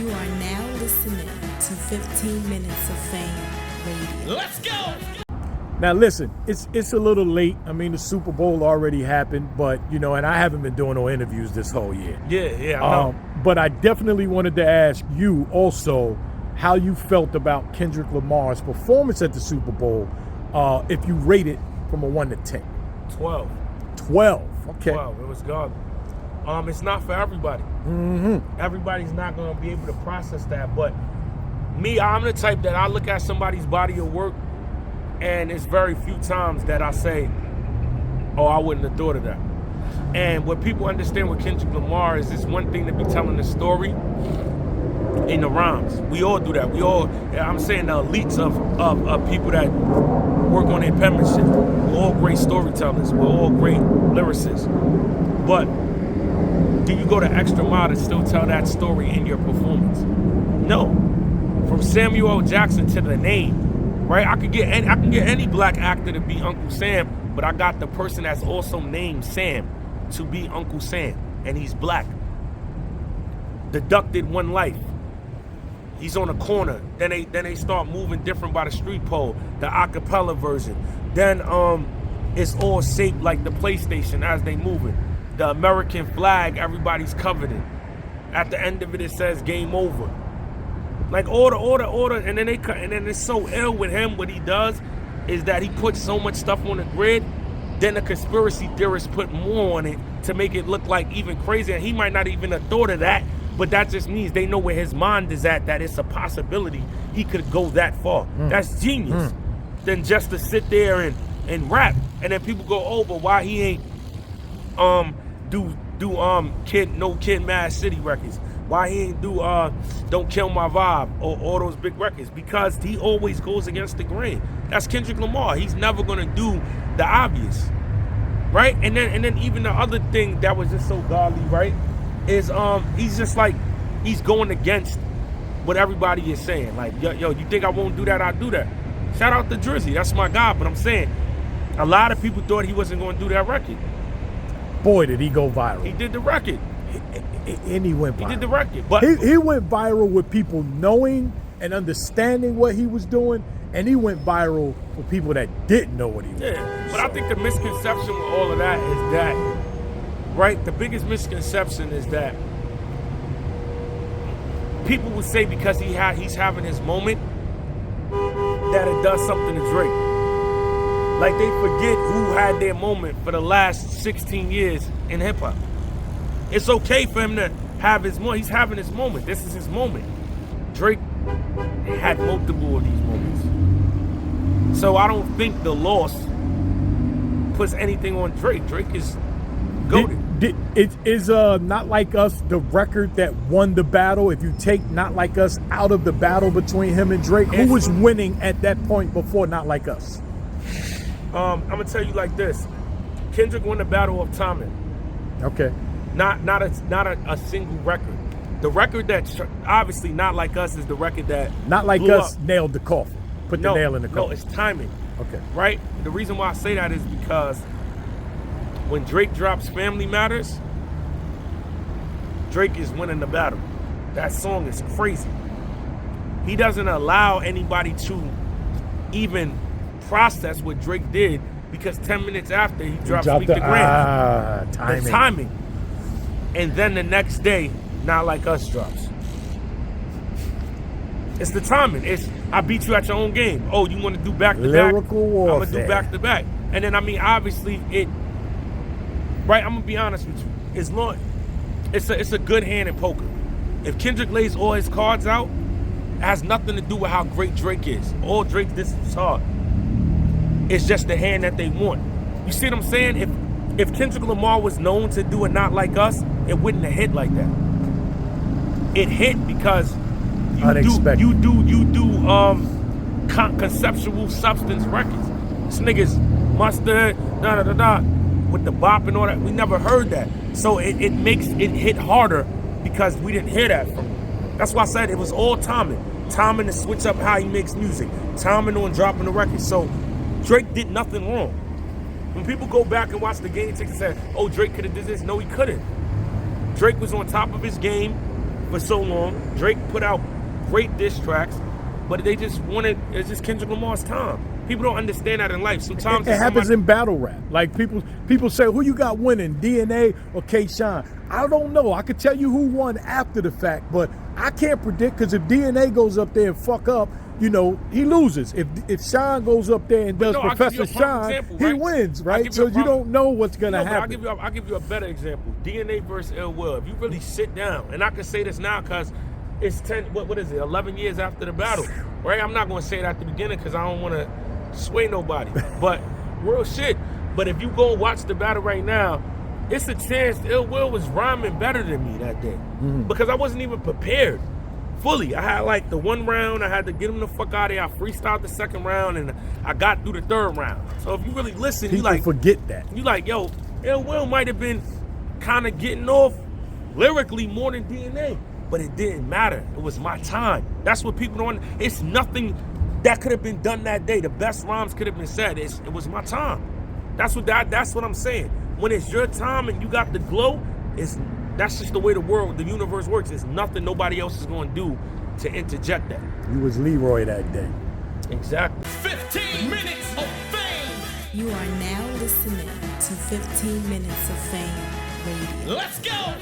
You are now listening to 15 Minutes of Fame Radio. Let's go! Now listen, it's a little late. I mean, the Super Bowl already happened, but and I haven't been doing no interviews this whole year. Yeah, I know. But I definitely wanted to ask you also how you felt about Kendrick Lamar's performance at the Super Bowl, if you rate it from a 1 to 10. 12. 12. Okay. 12. It was godly. It's not for everybody. Mm-hmm. Everybody's not going to be able to process that. But me, I'm the type that I look at somebody's body of work, and it's very few times that I say, oh, I wouldn't have thought of that. And what people understand with Kendrick Lamar is it's one thing to be telling the story in the rhymes. We all do that. I'm saying the elites of people that work on their penmanship. We're all great storytellers. We're all great lyricists. But do you go the extra mile to still tell that story in your performance? No. From Samuel L. Jackson to the name, right? I can get any black actor to be Uncle Sam, but I got the person that's also named Sam to be Uncle Sam, and he's black. Deducted one life. He's on a corner. Then they start moving different by the street pole, the acapella version. Then it's all shaped like the PlayStation as they move it. The American flag, everybody's covered in. At the end of it, it says game over. Like order, and then it's so ill with him. What he does is that he puts so much stuff on the grid, then the conspiracy theorists put more on it to make it look like even crazier. He might not even have thought of that, but that just means they know where his mind is at, that it's a possibility he could go that far. That's genius. Then just to sit there and rap, and then people go, oh, but why he ain't do Kid Mad City records? Why he ain't do Don't Kill My Vibe or all those big records? Because he always goes against the grain. That's Kendrick Lamar. He's never gonna do the obvious, right? And then even the other thing that was just so godly, right, is he's just like he's going against what everybody is saying. Like yo, you think I won't do that? I'll do that. Shout out to Drizzy. That's my guy. But I'm saying a lot of people thought he wasn't going to do that record. Boy, did he go viral. He did the record. And he went viral. He did the record. But he went viral with people knowing and understanding what he was doing, and he went viral for people that didn't know what he was doing. But I think the misconception with all of that is that, right, the biggest misconception is that people would say because he's having his moment that it does something to Drake. Like they forget who had their moment for the last 16 years in hip hop. It's okay for him to have his moment. He's having his moment. This is his moment. Drake had multiple of these moments. So I don't think the loss puts anything on Drake. Drake is goated. Is Not Like Us the record that won the battle? If you take Not Like Us out of the battle between him and Drake, who was winning at that point before Not Like Us? I'm gonna tell you like this: Kendrick won the battle of timing. Okay. Not a single record. The record that obviously Not Like Us is the record that Not Like Us nailed the coffin. Put the nail in the coffin. No, it's timing. Okay. Right? The reason why I say that is because when Drake drops Family Matters, Drake is winning the battle. That song is crazy. He doesn't allow anybody to even process what Drake did because 10 minutes after he dropped Speak the Grand. Timing. The timing. And then the next day, Not Like Us drops. It's the timing. It's I beat you at your own game. Oh, you want to do back-to-back? Lyrical warfare. I'm going to do back-to-back. And then, I mean, obviously, right, I'm going to be honest with you. It's a good hand in poker. If Kendrick lays all his cards out, it has nothing to do with how great Drake is. All Drake, this is hard. It's just the hand that they want. You see what I'm saying? If Kendrick Lamar was known to do a Not Like Us, it wouldn't have hit like that. It hit because you do conceptual substance records. This nigga's mustard, with the bop and all that. We never heard that. So it makes it hit harder because we didn't hear that from him. That's why I said it was all timing. Timing to switch up how he makes music. Timing on dropping the record. So Drake did nothing wrong. When people go back and watch the game takes and say, oh, Drake could have did this. No, he couldn't. Drake was on top of his game. for so long. Drake put out great diss tracks, but they just wanted, it's just Kendrick Lamar's time. People don't understand that in life. Sometimes it happens in battle rap. Like people say, who you got winning, DNA or K-Shine? I don't know. I could tell you who won after the fact, but I can't predict, because if DNA goes up there and fuck up, you know, he loses. If Shine goes up there and does Professor Shine, example, he right? wins, right? So you don't know what's gonna But happen. I'll give you a better example. DNA versus Ill Will. If you really sit down, and I can say this now because it's 11 years after the battle, right? I'm not gonna say it at the beginning because I don't want to sway nobody, but real shit. But if you go watch the battle right now, it's a chance Ill Will was rhyming better than me that day, because I wasn't even prepared fully. I had like the one round, I had to get him the fuck out of here. I freestyled the second round, and I got through the third round. So if you really listen, People you like forget that. You like, yo, Ill Will might have been kind of getting off lyrically more than DNA, but it didn't matter. It was my time. That's what people don't. It's nothing that could have been done that day. The best rhymes could have been said. It was my time. That's what I'm saying. When it's your time and you got the glow, that's just the way the world, the universe works. It's nothing nobody else is going to do to interject that. You was Leroy that day. Exactly. 15 minutes of fame. You are now listening to 15 Minutes of Fame Radio. Let's go.